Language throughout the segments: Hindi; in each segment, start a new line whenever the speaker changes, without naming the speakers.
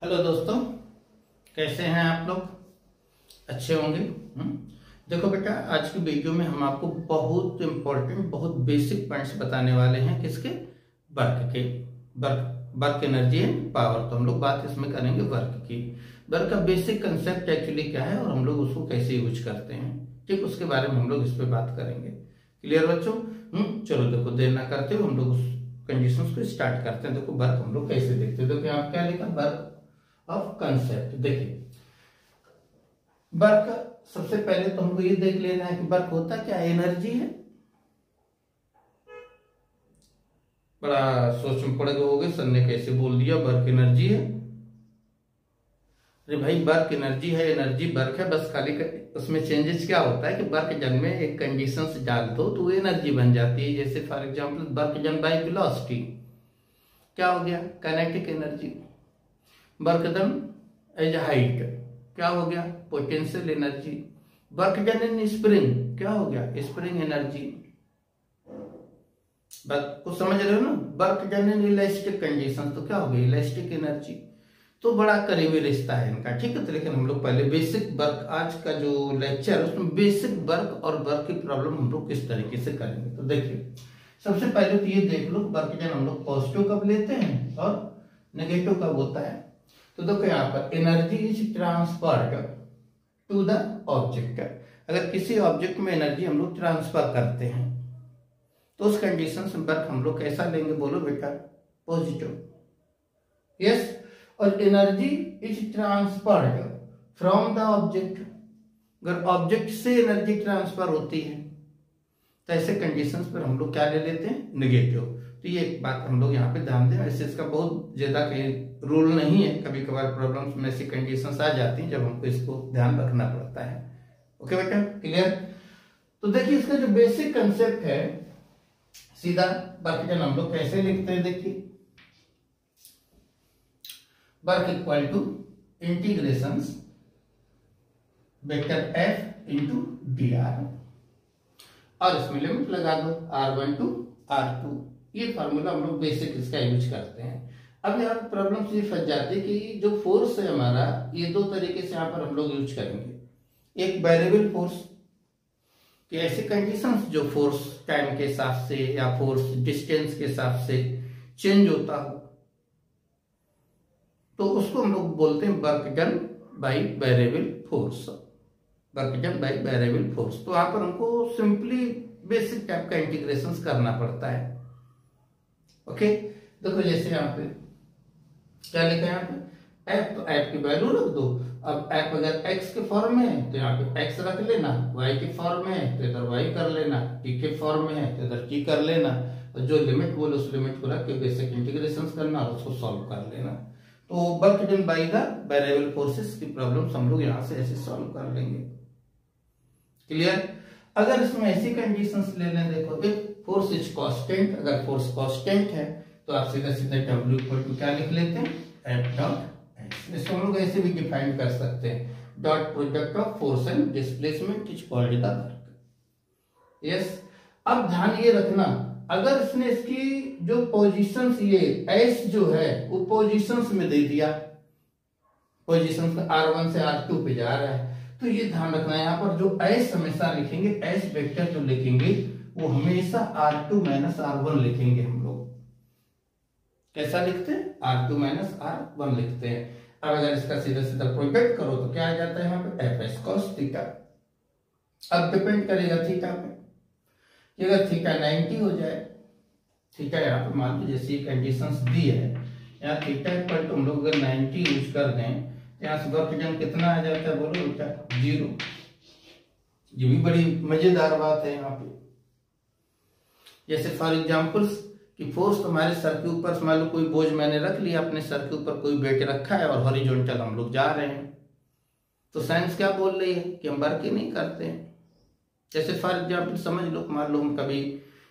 हेलो दोस्तों, कैसे हैं आप लोग? अच्छे होंगे। देखो बेटा, आज की वीडियो में हम आपको बहुत इंपॉर्टेंट, बहुत बेसिक पॉइंट्स बताने वाले हैं। किसके? वर्क के। Work work energy and power. तो हम लोग बात इसमें करेंगे वर्क की। वर्क का बेसिक कंसेप्ट एक्चुअली क्या है और हम लोग उसको कैसे यूज करते हैं, ठीक, उसके बारे में हम लोग इस पर बात करेंगे। क्लियर बच्चों? चलो देखो, देर ना करते हुए हम लोग उस कंडीशंस को स्टार्ट करते हैं। देखो वर्क हम लोग कैसे देखते हैं। देखो यहाँ क्या लिखा, वर्क ऑफ कंसेप्ट। देखिए, वर्क सबसे पहले तो हमको ये देख लेना है कि वर्क होता क्या, एनर्जी है। बड़ा सोच में पड़ गए, सर ने कैसे बोल दिया वर्क एनर्जी है। अरे भाई, वर्क एनर्जी है, एनर्जी वर्क है, बस खाली उसमें चेंजेस क्या होता है कि वर्क जन में एक कंडीशन से डाल दो तो एनर्जी बन जाती है। जैसे for example, work done by velocity क्या हो गया, kinetic energy. Work done as height क्या हो गया, potential energy. Work done in spring क्या हो गया, स्प्रिंग एनर्जी। बात को समझ रहे हो ना? Work done in elastic condition तो क्या हो गया, इलास्टिक एनर्जी। तो बड़ा करीबी रिश्ता है इनका, ठीक है। तो लेकिन हम लोग पहले बेसिक वर्क, आज का जो लेक्चर है उसमें बेसिक वर्क और वर्क की प्रॉब्लम हम लोग किस तरीके से करेंगे। तो देखिए, सबसे पहले तो ये देख लो, वर्क डन हम लोग पॉजिटिव कब लेते हैं और नेगेटिव कब होता है। तो देखो यहाँ पर energy is transferred to the object. अगर किसी ऑब्जेक्ट में एनर्जी हम लोग ट्रांसफर करते हैं तो उस कंडीशन से वर्क हम लोग कैसा लेंगे, बोलो बेटा? पॉजिटिव। यस। और energy is transferred from the object, अगर ऑब्जेक्ट से एनर्जी ट्रांसफर होती है तो ऐसे कंडीशंस पर हम लोग क्या ले लेते हैं, नेगेटिव। तो ये एक बात हम लोग यहाँ पे ध्यान दें। वैसे इसका बहुत ज्यादा कहीं रूल नहीं है, कभी कभार प्रॉब्लम्स में ऐसी कंडीशंस आ जाती हैं जब हमको इसको ध्यान रखना पड़ता है। ओके बेटा, क्लियर? तो देखिए, इसका जो बेसिक कंसेप्ट है, सीधा वर्क डन हम लोग कैसे लिखते हैं। देखिए, work equal to integration vector F into d r, और इसमें लिमिट लगा दो R1 टू R2। ये फार्मूला हम लोग बेसिक इसका यूज करते हैं। अब यहाँ प्रॉब्लम ये फंस जाती है कि जो फोर्स है हमारा, ये दो तरीके से यहाँ पर हम लोग यूज करेंगे। एक वेरिएबल फोर्स, कि ऐसी कंडीशंस जो फोर्स टाइम के हिसाब से या फोर्स डिस्टेंस के हिसाब से चेंज होता हो, तो उसको हम लोग बोलते हैं work done by variable force. Work done by variable force. तो यहाँ पर हमको सिंपली बेसिक टाइप का इंटीग्रेशन करना पड़ता है। ओके, देखो जैसे यहाँ पे क्या लिखा है, यहाँ पे एफ, तो एफ की वैल्यू रख दो। अब एफ अगर एक्स के फॉर्म में है तो यहाँ पे एक्स रख लेना, वाई के फॉर्म में है तो इधर वाई कर लेना, टी के फॉर्म में है तो इधर टी कर लेना, और जो लिमिट बोले उस लिमिट को रख के बेसिक इंटीग्रेशन करना और उसको सॉल्व कर लेना। तो work done by the variable forces की प्रॉब्लम हम लोग यहाँ से ऐसे सॉल्व कर लेंगे। क्लियर? अगर इसमें ऐसी कंडीशंस ले लें, देखो इफ फोर्स इज कांस्टेंट, अगर फोर्स कांस्टेंट है तो आप सीधा सीधा W इक्वल टू क्या लिख लेते हैं, F डॉट एक्स। इसको हम लोग ऐसे भी डिफाइन कर सकते हैं, dot product of force and displacement is called the work. Yes. अब ध्यान ये रखना, अगर इसने इसकी जो पोजीशंस, ये S जो है वो पोजीशंस में दे दिया, पोजीशंस R1 से R2 पे जा रहा है, तो ये ध्यान रखना है यहाँ पर जो S हमेशा लिखेंगे, S वेक्टर जो लिखेंगे वो हमेशा R2 माइनस R1 लिखेंगे। हम लोग कैसा लिखते हैं, R2 माइनस R1 लिखते हैं। अब अगर इसका सीधा सीधा प्रोडक्ट करो तो क्या आ जाता है यहाँ पे, एफ कॉस थीटा। अब डिपेंड करेगा थीटा पे, कि अगर थीटा 90 हो जाए, थीटा यहाँ पे मान लीजिए जैसी कंडीशंस दी है, यहाँ थीटा इक्वल टू हम लोग अगर 90 यूज कर दें, यहाँ से वर्क डन कितना आ जाता है, बोलो बेटा? 0। ये भी बड़ी मजेदार बात है यहाँ पे। जैसे फॉर एग्जांपल्स कि फोर्स तुम्हारे सर के ऊपर, मान लो कोई बोझ मैंने रख लिया अपने सर के ऊपर, कोई वेट रखा है और हॉरिजॉन्टल हम लोग जा रहे हैं, तो साइंस क्या बोल रही है कि हम वर्क ही नहीं करते हैं। जैसे फॉर एग्जाम्पल समझ लो, मान लो हम कभी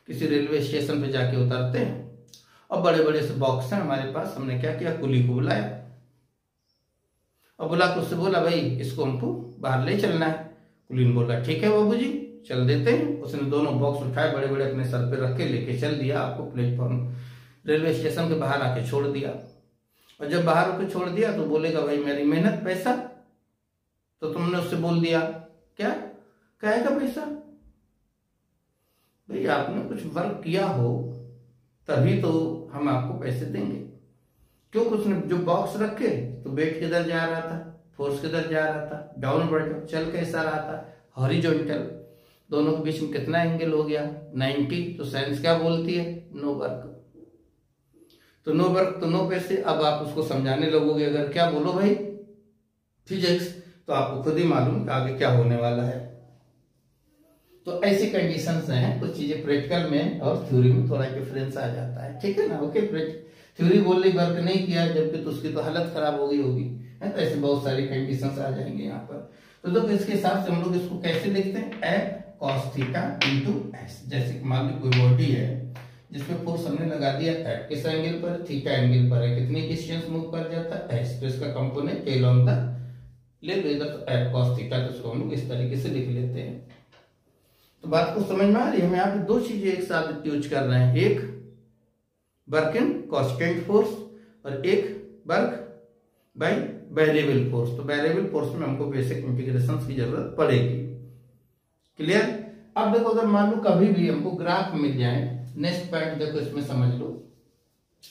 किसी रेलवे स्टेशन पे जाके उतरते हैं और बड़े बड़े से बॉक्स हैं हमारे पास, हमने क्या किया, कुली को बुलाया और बुला के उससे बोला भाई इसको हमको बाहर ले चलना है। कुली ने बोला ठीक है बाबू जी, चल देते हैं। उसने दोनों बॉक्स उठाए, बड़े बड़े अपने सर पे रख के लेके चल दिया, आपको प्लेटफॉर्म रेलवे स्टेशन के बाहर आके छोड़ दिया। और जब बाहर होकर छोड़ दिया तो बोलेगा भाई मेरी मेहनत पैसा, तो तुमने उससे बोल दिया क्या कहेगा पैसा? भाई आपने कुछ वर्क किया हो तभी तो हम आपको पैसे देंगे। क्योंकि उसने जो बॉक्स रखे तो वेट किधर जा रहा था, फोर्स किधर जा रहा था, डाउनवर्ड चल कैसा रहा था, हॉरिजॉन्टल। दोनों के बीच में कितना एंगल हो गया 90। तो साइंस क्या बोलती है? No work. तो नो वर्क तो नो पैसे। अब आप उसको समझाने लगोगे अगर क्या बोलो भाई फिजिक्स, तो आपको खुद ही मालूम कि आगे क्या होने वाला है। तो ऐसी कंडीशंस हैं, कुछ चीजें प्रैक्टिकल में और थ्योरी में थोड़ा डिफरेंस आ जाता है, ठीक है ना। ओके, थ्योरी बोल रही वर्क नहीं किया जबकि तो उसकी तो हालत खराब हो गई होगी, है तो ऐसे बहुत सारी कंडीशंस आ जाएंगे यहाँ पर। तो देखो इसके हिसाब से हम लोग इसको कैसे लिखते हैं, F cos theta into S. जैसे मान लो कोई बॉडी है जिसमें फोर्स हमने लगा दिया एफ किस एंगल पर, थीटा एंगल पर है, कितनी डिस्टेंस मूव कर जाता है एस, तो इसका कंपोनेंट ए लॉन्ग द ले लो इधर, तो एफ कॉस थीटा, तो इसको हम लोग इस तरीके से लिख लेते हैं। तो बात को समझ में आ रही है? हम यहाँ पे दो चीजें एक साथ यूज कर रहे हैं, एक वर्क इन कांस्टेंट फोर्स और एक वर्क बाय वेरिएबल फोर्स। तो वेरिएबल फोर्स में हमको बेसिक इंटीग्रेशंस की जरूरत पड़ेगी। क्लियर? अब देखो अगर मान लो कभी भी हमको ग्राफ मिल जाए, नेक्स्ट पॉइंट देखो इसमें समझ लो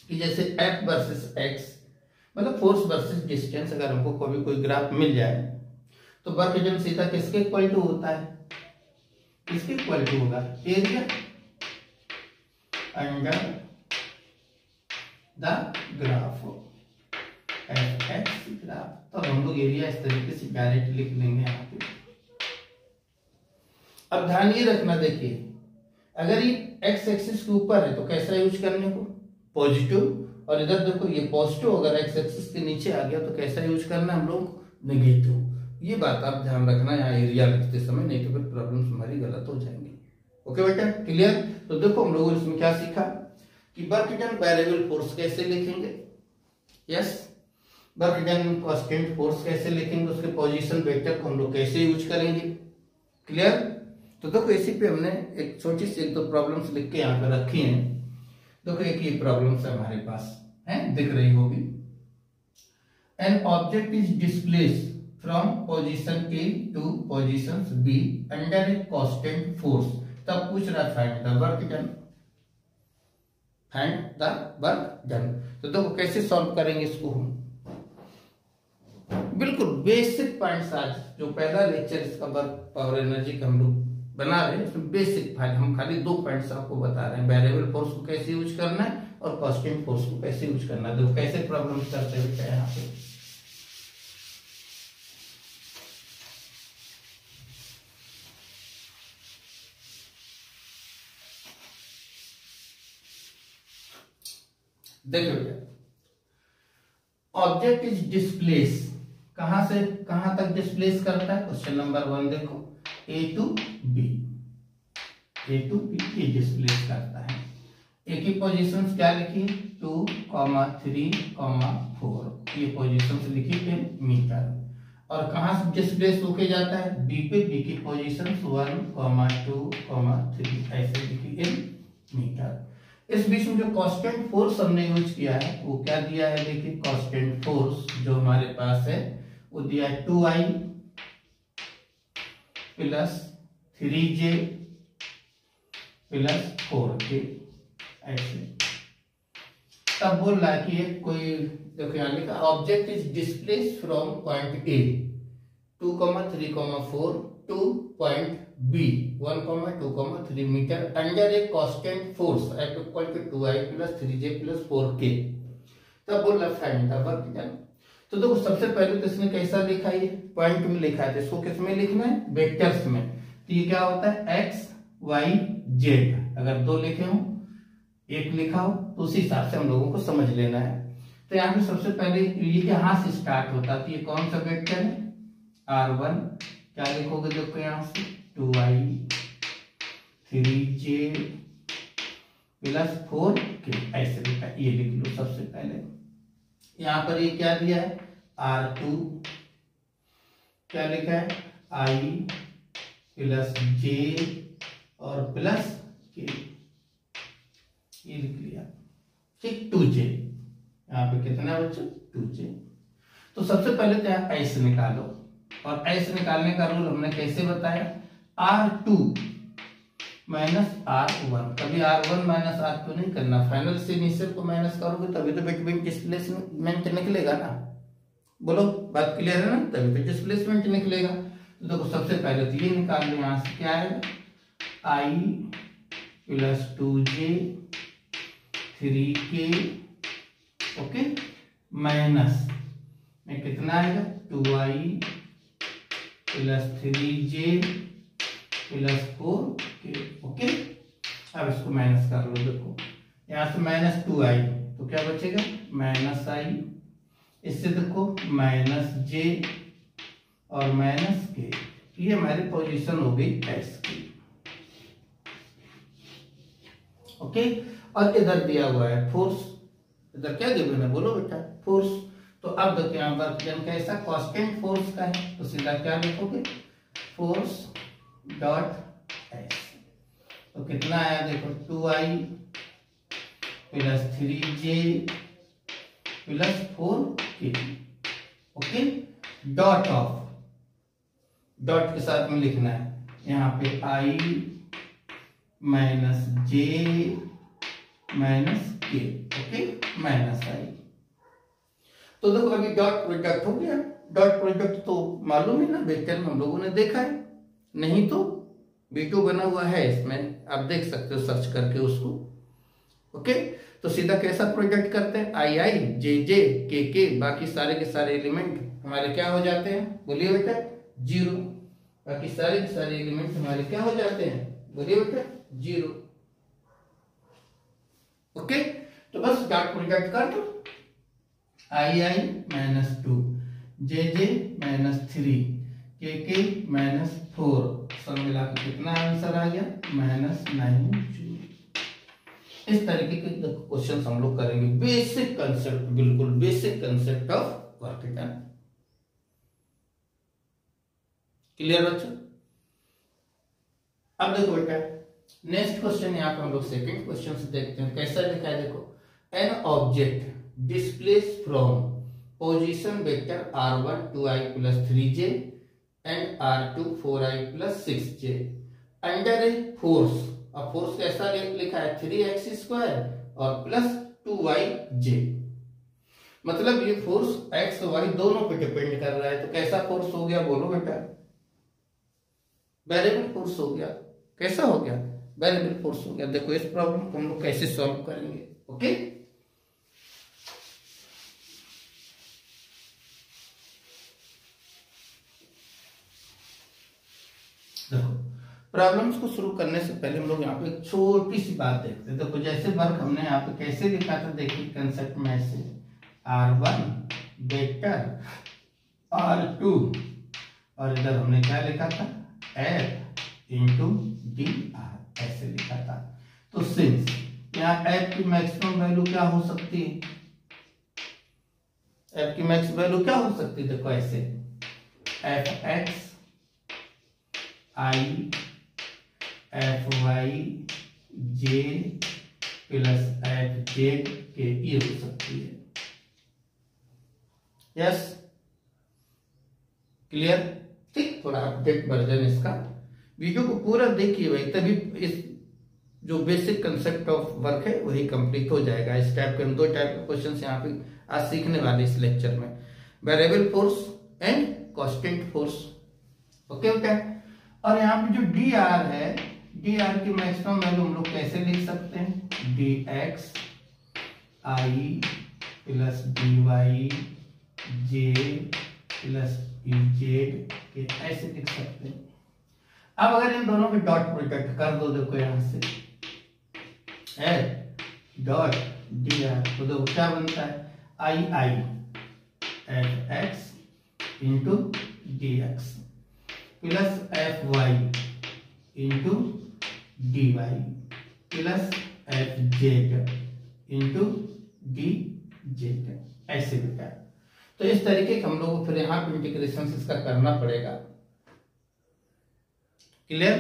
कि जैसे एफ वर्सेस एक्स, मतलब फोर्स वर्सेस डिस्टेंस, अगर हमको कभी कोई ग्राफ मिल जाए तो वर्क डन सीधा किसके इक्वल टू होता है? किसके इक्वल टू होगा? Area under the graph F x graph. तो हम लोग एरिया इस तरीके से डायरेक्ट लिख लेंगे यहाँ पे। अब ध्यान ये रखना, देखिए अगर ये एक्स एक्सिस के ऊपर है तो कैसा यूज करने को? पॉजिटिव। और इधर देखो ये पॉजिटिव, अगर एक्स एक्सिस के नीचे आ गया तो कैसा यूज करना हम लोग? नेगेटिव। ये बात आप ध्यान रखना यहाँ एरिया लिखते समय, नहीं तो फिर प्रॉब्लम्स हमारी गलत हो जाएंगी। ओके बेटा, क्लियर? तो देखो हम लोगों ने इसमें क्या सीखा कि वर्क डन वेरिएबल फोर्स कैसे लिखेंगे। Yes, work done constant force कैसे लिखेंगे, उसके पोजीशन वेक्टर को हम लोग कैसे यूज करेंगे। क्लियर? तो देखो इसी पे हमने एक छोटी सी एक दो प्रॉब्लम्स लिख के यहाँ पे रखी हैं। देखो एक ये प्रॉब्लम्स हमारे पास है, दिख रही होगी। An object is displaced from position A to position B under a constant force. तब पूछ रहा find the work done, find the work done. तो देखो कैसे सॉल्व करेंगे इसको हम, बिल्कुल बेसिक पॉइंट्स। आज जो पहला लेक्चर इसका वर्क पावर एनर्जी का हम लोग बना रहे हैं उसमें बेसिक हम खाली दो पॉइंट्स आपको बता रहे हैं, वेरिएबल फोर्स को कैसे यूज करना है और कांस्टेंट फोर्स को कैसे यूज करना है। देखो कैसे प्रॉब्लम्स करते हैं यहाँ पे। देखो ऑब्जेक्ट इज डिस्प्लेस, कहां से कहां तक डिस्प्लेस करता है? क्वेश्चन नंबर 1 देखो, A to B, A to B ये डिस्प्लेस करता है। ए की पोजीशंस क्या लिखी? 2, 3, 4 ये पोजीशंस लिखी है मीटर। और कहां से डिस्प्लेस होके जाता है? बी पे, बी की पोजीशंस 1, 2, 3 ऐसे लिखी है मीटर। इस बीच में जो कांस्टेंट फोर्स हमने यूज किया है वो क्या दिया है? देखिए कांस्टेंट फोर्स जो हमारे पास है वो दिया है 2i plus 3j plus 4k ऐसे। तब बोल रहा है कि एक कोई देखो यहाँ लिखा object is displaced from point A 2, 3, 4 to point B 1, 2, 3 metre under a constant force F equal to 2i plus 3j plus 4k। तब बोल रहा फाइंड द वर्क डन। तो देखो सबसे पहले तो इसने कैसा लिखा है? पॉइंट में लिखा है, तो इसको किस में लिखना है? वेक्टर्स में। तो ये क्या होता है? x y z। अगर दो लिखे हो एक लिखा हो तो उसी हिसाब से हम लोगों को समझ लेना है। तो यहाँ पे सबसे पहले ये यहाँ से स्टार्ट होता है, तो ये कौन सा वेक्टर है? r1। क्या लिखोगे? देखो यहाँ से 2i 3j प्लस 4k ऐसे लिखा, ये लिख लो सबसे पहले। यहाँ पर ये क्या दिया है? r2 क्या लिखा है? i प्लस j और प्लस k ये लिख लिया, ठीक 2j। यहाँ पे कितना है बच्चों 2j। तो सबसे पहले तो यहाँ ऐसे निकालो, और ऐसे निकालने का रूल हमने कैसे बताया, R2 माइनस R1। कभी R1 माइनस R2 नहीं करना, फाइनल से इनिशियल को माइनस करोगे तभी तो बिटवीन डिस्प्लेसमेंट निकलेगा ना। बोलो बात क्लियर है ना, तभी तो डिस्प्लेसमेंट निकलेगा। तो देखो सबसे पहले तो ये निकाल लो, यहाँ से क्या आएगा I plus 2j 3k okay minus में कितना आएगा 2i plus 3j plus 4k okay. अब इसको माइनस कर लो, देखो यहाँ से माइनस 2i तो क्या बचेगा माइनस i, इससे देखो माइनस j और माइनस k, ये हमारी पोजीशन हो गई s की ओके। और इधर दिया हुआ है फोर्स, इधर क्या गिवन है बोलो बेटा फोर्स। तो अब देखो यहाँ वर्क डन कैसा कांस्टेंट फोर्स का है, तो सीधा क्या लिखोगे फोर्स डॉट एस। तो कितना आया देखो 2i plus 3j plus 4k okay. Dot of, dot के साथ में लिखना है यहाँ पे i minus j minus k okay minus i। तो देखो अभी डॉट प्रोडक्ट हो गया, डॉट प्रोडक्ट तो मालूम है ना, वेक्टर में हम लोगों ने देखा है, नहीं तो वीडियो बना हुआ है इसमें, आप देख सकते हो सर्च करके उसको ओके। तो सीधा कैसा प्रोडक्ट करते हैं आई आई जे जे के के, बाकी सारे के सारे एलिमेंट हमारे क्या हो जाते हैं बोलिए बेटा 0, बाकी सारे के सारे एलिमेंट हमारे क्या हो जाते हैं बोलिए बेटा 0 ओके। तो बस डॉट प्रोडक्ट कर दो, आई आई माइनस 2 जे जे माइनस 3 के के माइनस 4, सब मिलाकर कितना आंसर आ गया माइनस 9 जूल। इस तरीके के क्वेश्चन हम लोग करेंगे, बेसिक कंसेप्ट, बिल्कुल basic concept of work done. Clear बच्चों। अब देखो बेटा नेक्स्ट क्वेश्चन, यहाँ पे हम लोग सेकंड क्वेश्चन से देखते हैं कैसा लिखा है। देखो an object displace from position vector r1 2i plus 3j and r2 4i plus 6j under a force. अब फोर्स कैसा लिखा है 3x स्क्वायर और प्लस 2yj, मतलब ये फोर्स x और y दोनों पे डिपेंड कर रहा है। तो कैसा फोर्स हो गया बोलो बेटा वेरिएबल फोर्स हो गया। कैसा हो गया वेरिएबल फोर्स हो गया। देखो इस प्रॉब्लम को हम लोग कैसे सॉल्व करेंगे ओके। देखो प्रॉब्लम्स को शुरू करने से पहले हम लोग यहाँ पे एक छोटी सी बात देखते हैं। देखो जैसे वर्क हमने यहाँ पे कैसे लिखा था, देखिए कंसेप्ट में ऐसे r1 वेक्टर r2 और इधर हमने क्या लिखा था f इंटू डी आर ऐसे लिखा था। तो सिंस यहाँ f की मैक्सिमम वैल्यू क्या हो सकती है, f की मैक्स वैल्यू क्या हो सकती है, देखो ऐसे F x i F y j plus F z k, ये हो सकती है। Yes clear. ठीक, थोड़ा अपडेट वर्जन इसका, वीडियो को पूरा देखिए भाई, तभी इस जो बेसिक कंसेप्ट ऑफ वर्क है वही कंप्लीट हो जाएगा। इस टाइप के हम 2 टाइप के क्वेश्चन यहाँ पे आज सीखने वाले इस लेक्चर में, variable force and constant force okay okay. और यहाँ पे जो डी आर है, डी आर की मैक्सिमम वैल्यू हम लोग कैसे लिख सकते हैं डी एक्स आई plus D Y j plus Z के, ऐसे लिख सकते हैं। अब अगर इन दोनों के डॉट प्रोडक्ट कर दो, देखो यहां से डॉट डी आर, तो देखो क्या बनता है I I F X into D X plus F Y into D Y plus F Z into D Z, ऐसे बेटा। तो इस तरीके का हम लोग को फिर यहाँ पे इंटीग्रेशन इसका करना पड़ेगा। क्लियर।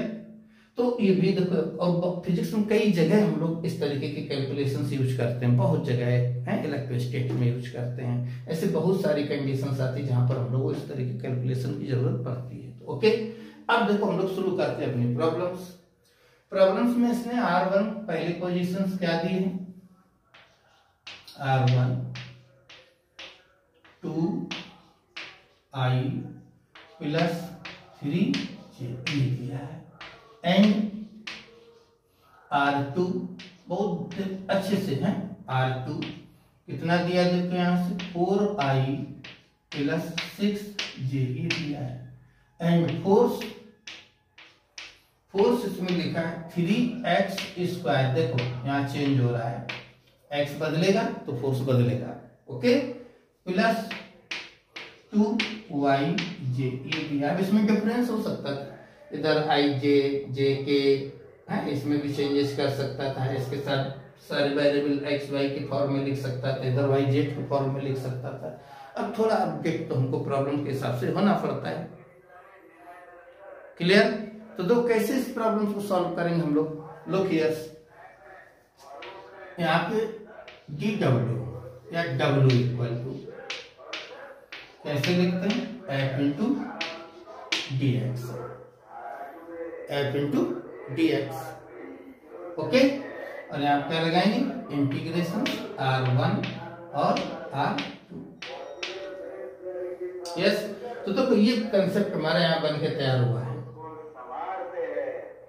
तो ये भी देखो, और फिजिक्स में कई जगह हम लोग इस तरीके के कैलकुलेशंस यूज करते हैं, बहुत जगह है, इलेक्ट्रोस्टैटिक में यूज करते हैं, ऐसे बहुत सारी कंडीशंस आती है जहां पर हम लोग को इस तरीके के कैलकुलेशन की जरूरत पड़ती है। तो ओके, अब देखो हम लोग शुरू करते हैं अपनी प्रॉब्लम्स में इसने R1 पहली पोजीशंस क्या दी है, R1 2i प्लस 3j दिया है, एंड R2 बहुत अच्छे से है, R2 कितना दिया देखो यहां से 4i प्लस 6j दिया है, एंड फोर्स इसमें लिखा है 3x स्क्वायर, देखो यहाँ चेंज हो रहा है, x बदलेगा तो फोर्स बदलेगा, ओके, प्लस 2yj ये दिया। अब इसमें डिफरेंस हो सकता था, इधर ij jk है, इसमें भी चेंजेस कर सकता था, इसके साथ सारे वेरिएबल x y के फॉर्म में लिख सकता था, इधर y z के फॉर्म में लिख सकता था। अब थोड़ा अपडेट तो हमको प्रॉब्लम के हिसाब से होना पड़ता है, क्लियर। तो दो कैसे इस प्रॉब्लम को सॉल्व करेंगे हम लोग, लुक हियर, यहाँ पे dw या w इक्वल टू कैसे लिखते हैं, f इंटू dx, ओके, और यहाँ क्या लगाएंगे इंटीग्रेशन R1 और R2, यस। तो देखो ये कंसेप्ट हमारे यहाँ बन के तैयार हुआ है,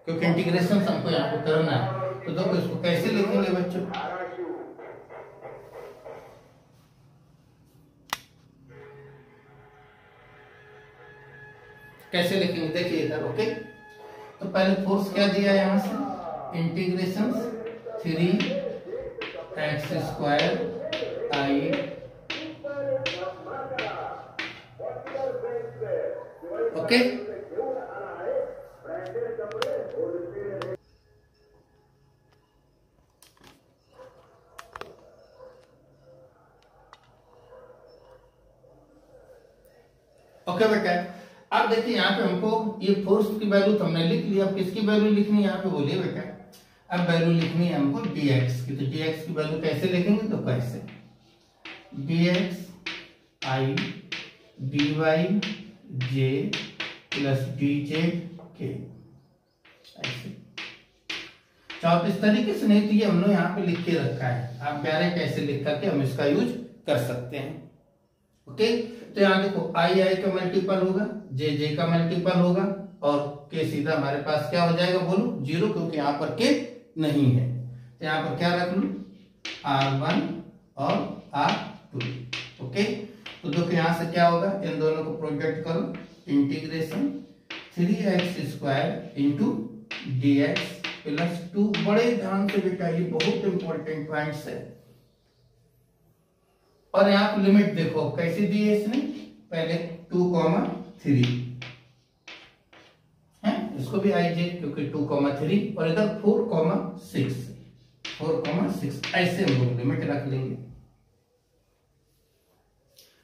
क्योंकि इंटीग्रेशन हमको यहाँ पे करना है। तो देखो इसको कैसे लिखेंगे बच्चों, कैसे लिखेंगे देखिए इधर, ओके। तो पहले फोर्स क्या दिया है यहाँ से, integration 3x square i, okay, okay बेटा। अब देखिए यहाँ पे हमको ये फोर्स की वैल्यू तो हमने लिख लिया, अब किसकी वैल्यू लिखनी है यहाँ पे बोलिए बेटा, अब वैल्यू लिखनी है हमको dx की। तो dx की वैल्यू कैसे लिखेंगे, तो कैसे dx i dy j plus dj k, ऐसे। चाहो तो इस तरीके से नहीं, तो ये हमने यहाँ पे लिख के रखा है, आप कह रहे हैं कैसे लिख करके हम इसका यूज कर सकते हैं, ओके। तो यहाँ देखो आई का मल्टीपल होगा, जे का मल्टीपल होगा, और के सीधा हमारे पास क्या हो जाएगा बोलो 0, क्योंकि यहाँ पर के नहीं है। तो यहाँ पर क्या रख लूं R1 और R2, ओके। तो देखो यहाँ से क्या होगा, इन दोनों को प्रोजेक्ट करो, integration 3x square into dx plus 2, बड़े ध्यान से बेटा ये बहुत इंपॉर्टेंट पॉइंट्स है। और यहाँ पर लिमिट देखो कैसे दी है इसने, पहले 2,3 है, इसको भी आई जे क्योंकि 2,3, और इधर 4,6 ऐसे हम लोग लिमिट रख लेंगे।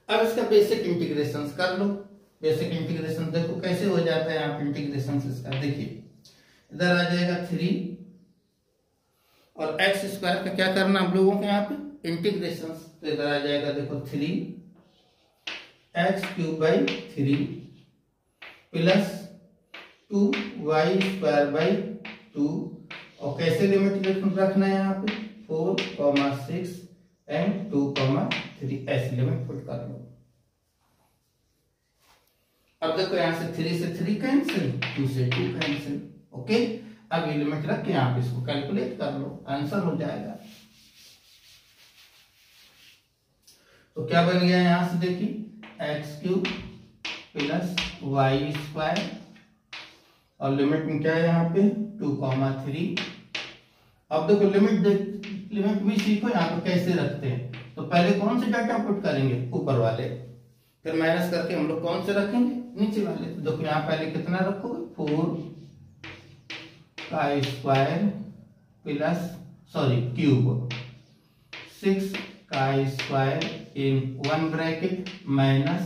अब इसका बेसिक इंटीग्रेशन कर लो, बेसिक इंटीग्रेशन देखो कैसे हो जाता है यहाँ पे इंटीग्रेशन इसका, देखिए इधर आ जाएगा 3 और x स्क्वायर का क्या करना हम लोगों के यहाँ पे इंटीग्रेशन, तो इधर आ जाएगा देखो 3x³ 3 प्लस 2y² 2, और कैसे लिमिट रखना है यहाँ पे 4,6 एंड 2,3, ऐसे लिमिट पुट कर लो। अब देखो यहाँ से 3 से 3 कैंसिल, 2 से 2 कैंसिल, ओके। अब ये लिमिट रख के यहाँ पे इसको कैलकुलेट कर लो, आंसर हो जाएगा। तो क्या बन गया यहाँ से देखिए x³ प्लस y², और लिमिट में क्या है यहाँ पे 2,3। अब देखो लिमिट भी सीखो यहाँ पे कैसे रखते हैं, तो पहले कौन से डाटा पुट करेंगे ऊपर वाले, फिर माइनस करके हम लोग कौन से रखेंगे नीचे वाले। तो देखो यहाँ पहले कितना रखोगे 4² प्लस क्यूब 6² इन 1 ब्रैकेट माइनस,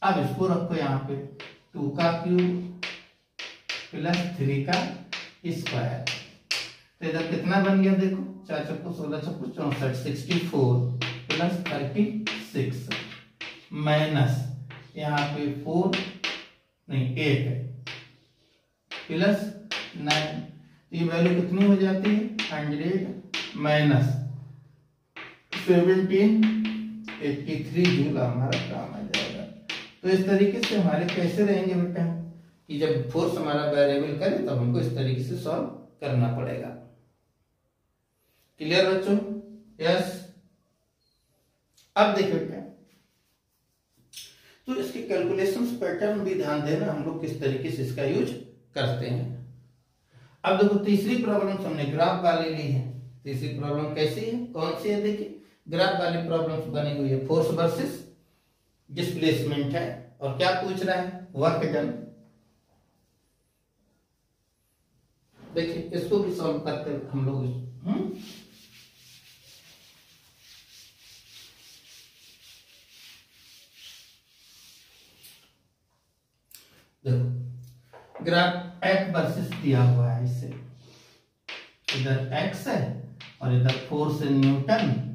अब इसको रखो यहाँ पे 2 का क्यूब प्लस 3 का स्क्वायर। तो इधर कितना बन गया देखो, 4 चक्कू 16 चक्कू 64, 64 प्लस 36 माइनस यहाँ पे 4 नहीं 8 है प्लस 9। तो ये वैल्यू कितनी हो जाती है 100 माइनस 1783 जूल हमारा काम आ जाएगा। तो इस तरीके से हमारे कैसे रहेंगे बेटा कि जब फोर्स हमारा वेरिएबल करे तब हमको इस तरीके से सॉल्व करना पड़ेगा। क्लियर बच्चों? यस। अब देखो बेटा, तो इसके कैलकुलेशंस पैटर्न भी ध्यान देना, हम लोग किस तरीके से इसका यूज करते हैं। अब देखो तीसरी प्रॉब्लम हमने ग्राफ वाली ली है। तीसरी प्रॉब्लम कैसी है, कौन सी है? देखिए ग्राफ वाली प्रॉब्लम्स बनी हुई है, फोर्स वर्सेस डिस्प्लेसमेंट है और क्या पूछ रहा है, वर्क डन। देखिए इसको भी सॉल्व करते हैं हम लोग। देखो ग्राफ एक्स वर्सेस दिया हुआ है, इसे इधर एक्स है और इधर फोर्स इन न्यूटन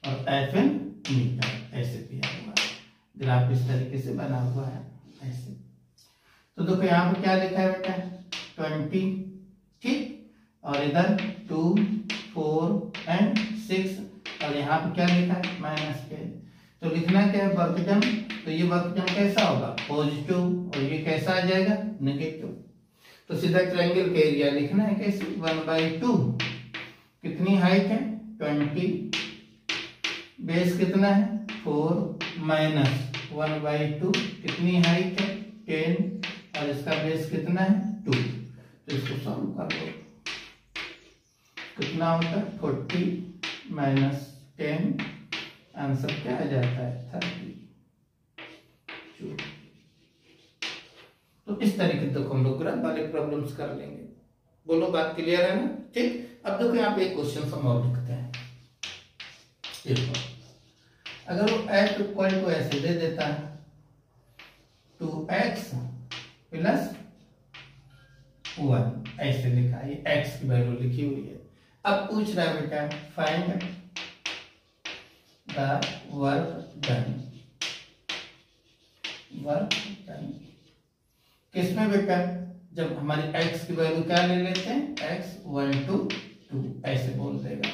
और एफ इन मीटर ऐसे दिया हुआ है। ग्राफ इस तरीके से बना हुआ है ऐसे। तो देखो यहाँ पे क्या लिखा है बेटा 20, ठीक, और इधर 2, 4 एंड 6 और यहाँ पे क्या लिखा है -10। तो लिखना क्या है वर्क डन। तो ये वर्क डन कैसा होगा पॉजिटिव और ये कैसा आ जाएगा नेगेटिव। तो सीधा ट्रायंगल का एरिया लिखना है कैसे 1/2। कितनी हाइट है 20, बेस कितना है 4 माइनस 1/2 कितनी हाइट है 10 और इसका बेस कितना है 2। तो इसको सॉल्व कर लो, कितना होता है 40 माइनस 10, आंसर क्या आ जाता है 32। तो इस तरीके से हम लोग ग्राफ वाले प्रॉब्लम्स कर लेंगे। बोलो बात क्लियर है ना? ठीक। अब देखो यहाँ पे एक क्वेश्चन हम और लिखते हैं। देखो अगर वो x इक्वल टू ऐसे दे देता है 2x प्लस 1 ऐसे लिखा है, ये x की वैल्यू लिखी हुई है। अब पूछ रहा है बेटा find the work done. Work done किसमें बेटा, जब हमारी x की वैल्यू क्या ले लेते हैं x 1 to 2 ऐसे बोल देगा।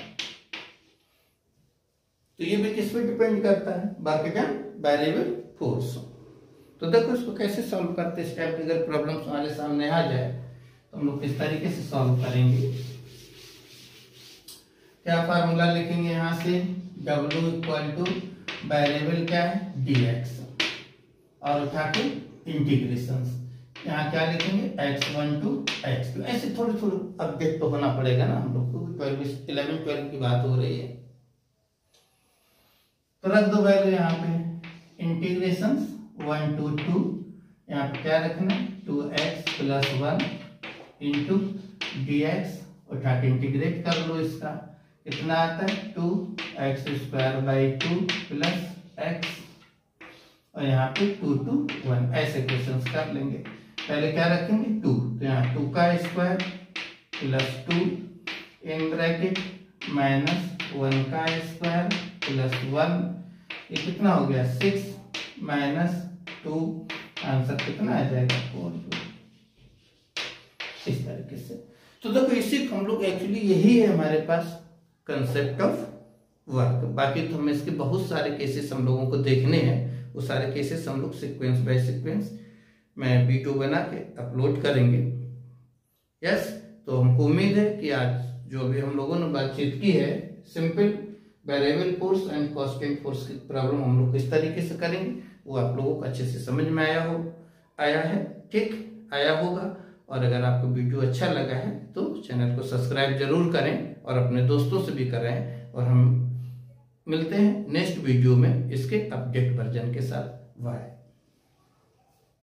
तो ये भी किस पे डिपेंड करता है, वर्क डन वेरिएबल फोर्स। तो देखो इसको कैसे सॉल्व करते हैं। इस टाइप की अगर प्रॉब्लम हमारे सामने आ जाए तो हम लोग किस तरीके से सॉल्व करेंगे। क्या फार्मूला लिखेंगे यहाँ से W इक्वल टू वेरिएबल क्या है dx और उठा के इंटीग्रेशन। यहाँ क्या लिखेंगे x1 to x2। ऐसे थोड़ी थोड़ी अपडेट तो होना पड़ेगा ना हम लोग को, 11-12 की बात हो रही है। तो रख दो वैल्यू यहाँ पे इंटीग्रेशन 1 to 2, यहाँ पे क्या रखना 2x प्लस 1 इंटू dx उठा के इंटीग्रेट कर लो। इसका कितना आता है 2x² 2 प्लस x और यहाँ पे 2 to 1 ऐसे क्वेश्चंस कर लेंगे। पहले क्या रखेंगे 2, तो यहाँ 2 का square plus 2 in bracket minus 1 का स्क्वायर प्लस 1, ये कितना हो गया 6 माइनस 2, आंसर कितना आ जाएगा 4। इस तरीके से। तो देखो इसी हम लोग एक्चुअली यही है हमारे पास कंसेप्ट ऑफ वर्क। बाकी तो हमें इसके बहुत सारे केसेस हम लोगों को देखने हैं, वो सारे केसेस हम लोग सीक्वेंस बाय सीक्वेंस मैं वीडियो बना के अपलोड करेंगे। यस। तो हमको उम्मीद है कि आज जो भी हम लोगों ने बातचीत की है simple variable force and constant force की प्रॉब्लम हम लोग किस तरीके से करेंगे वो आप लोगों को अच्छे से समझ में आया है, ठीक आया होगा। और अगर आपको वीडियो अच्छा लगा है तो चैनल को सब्सक्राइब जरूर करें और अपने दोस्तों से भी करें। और हम मिलते हैं नेक्स्ट वीडियो में इसके अपडेट वर्जन के साथ। बाय।